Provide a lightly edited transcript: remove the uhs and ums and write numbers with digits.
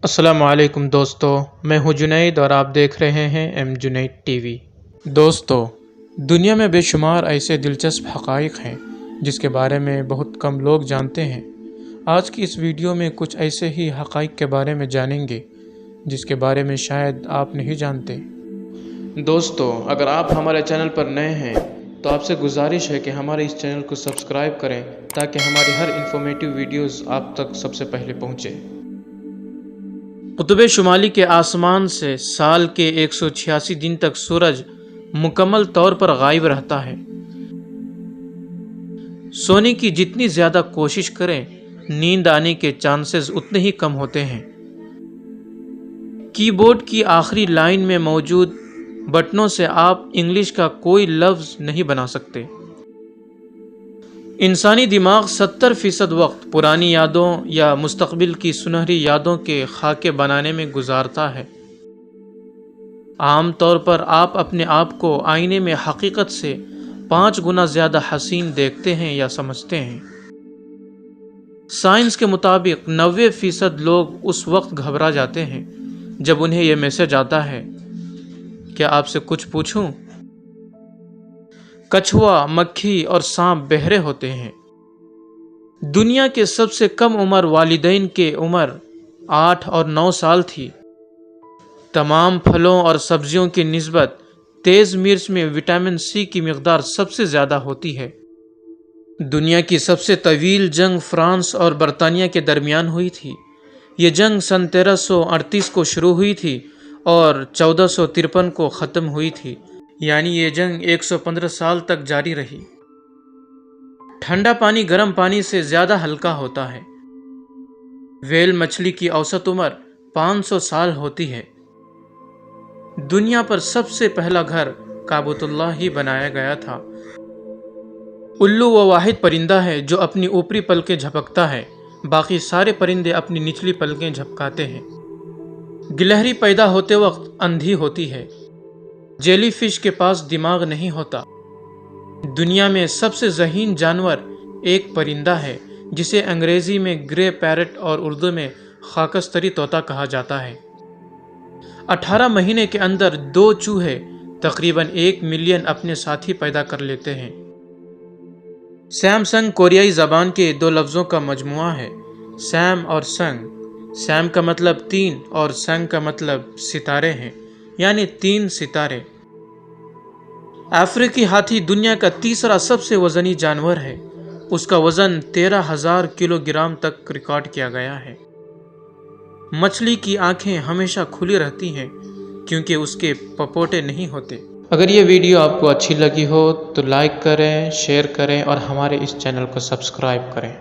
السلام علیکم دوستو، میں ہوں جنید اور آپ دیکھ رہے ہیں ایم جنید ٹی وی۔ دوستو، دنیا میں بے شمار ایسے دلچسپ حقائق ہیں جس کے بارے میں بہت کم لوگ جانتے ہیں۔ آج کی اس ویڈیو میں کچھ ایسے ہی حقائق کے بارے میں جانیں گے جس کے بارے میں شاید آپ نہیں جانتے۔ دوستو، اگر آپ ہمارے چینل پر نئے ہیں تو آپ سے گزارش ہے کہ ہمارے اس چینل کو سبسکرائب کریں تاکہ ہماری ہر انفارمیٹیو ویڈیوز آپ تک سب سے پہلے پہنچے۔ قطب شمالی کے آسمان سے سال کے 186 دن تک سورج مکمل طور پر غائب رہتا ہے۔ سونے کی جتنی زیادہ کوشش کریں، نیند آنے کے چانسز اتنے ہی کم ہوتے ہیں۔ کی بورڈ کی آخری لائن میں موجود بٹنوں سے آپ انگلش کا کوئی لفظ نہیں بنا سکتے۔ انسانی دماغ 70% وقت پرانی یادوں یا مستقبل کی سنہری یادوں کے خاکے بنانے میں گزارتا ہے۔ عام طور پر آپ اپنے آپ کو آئینے میں حقیقت سے 5 گنا زیادہ حسین دیکھتے ہیں یا سمجھتے ہیں۔ سائنس کے مطابق 90% لوگ اس وقت گھبرا جاتے ہیں جب انہیں یہ میسج آتا ہے۔ کیا آپ سے کچھ پوچھوں؟ کچھوا، مکھی اور سانپ بہرے ہوتے ہیں۔ دنیا کے سب سے کم عمر والدین کی عمر 8 اور 9 سال تھی۔ تمام پھلوں اور سبزیوں کی نسبت تیز مرچ میں وٹامن سی کی مقدار سب سے زیادہ ہوتی ہے۔ دنیا کی سب سے طویل جنگ فرانس اور برطانیہ کے درمیان ہوئی تھی۔ یہ جنگ سن 1338 کو شروع ہوئی تھی اور 1453 کو ختم ہوئی تھی، یعنی یہ جنگ 115 سال تک جاری رہی۔ ٹھنڈا پانی گرم پانی سے زیادہ ہلکا ہوتا ہے۔ ویل مچھلی کی اوسط عمر 500 سال ہوتی ہے۔ دنیا پر سب سے پہلا گھر کعبۃ اللہ ہی بنایا گیا تھا۔ الو وہ واحد پرندہ ہے جو اپنی اوپری پلکیں جھپکتا ہے، باقی سارے پرندے اپنی نچلی پلکیں جھپکاتے ہیں۔ گلہری پیدا ہوتے وقت اندھی ہوتی ہے۔ جیلی فش کے پاس دماغ نہیں ہوتا۔ دنیا میں سب سے ذہین جانور ایک پرندہ ہے جسے انگریزی میں گرے پیرٹ اور اردو میں خاکستری طوطا کہا جاتا ہے۔ 18 مہینے کے اندر 2 چوہے تقریباً 1 ملین اپنے ساتھی پیدا کر لیتے ہیں۔ سیمسنگ کوریائی زبان کے 2 لفظوں کا مجموعہ ہے، سیم اور سنگ۔ سیم کا مطلب 3 اور سنگ کا مطلب ستارے ہیں، یعنی 3 ستارے۔ افریقی ہاتھی دنیا کا تیسرا سب سے وزنی جانور ہے۔ اس کا وزن 13,000 کلو گرام تک ریکارڈ کیا گیا ہے۔ مچھلی کی آنکھیں ہمیشہ کھلی رہتی ہیں کیونکہ اس کے پپوٹے نہیں ہوتے۔ اگر یہ ویڈیو آپ کو اچھی لگی ہو تو لائک کریں، شیئر کریں اور ہمارے اس چینل کو سبسکرائب کریں۔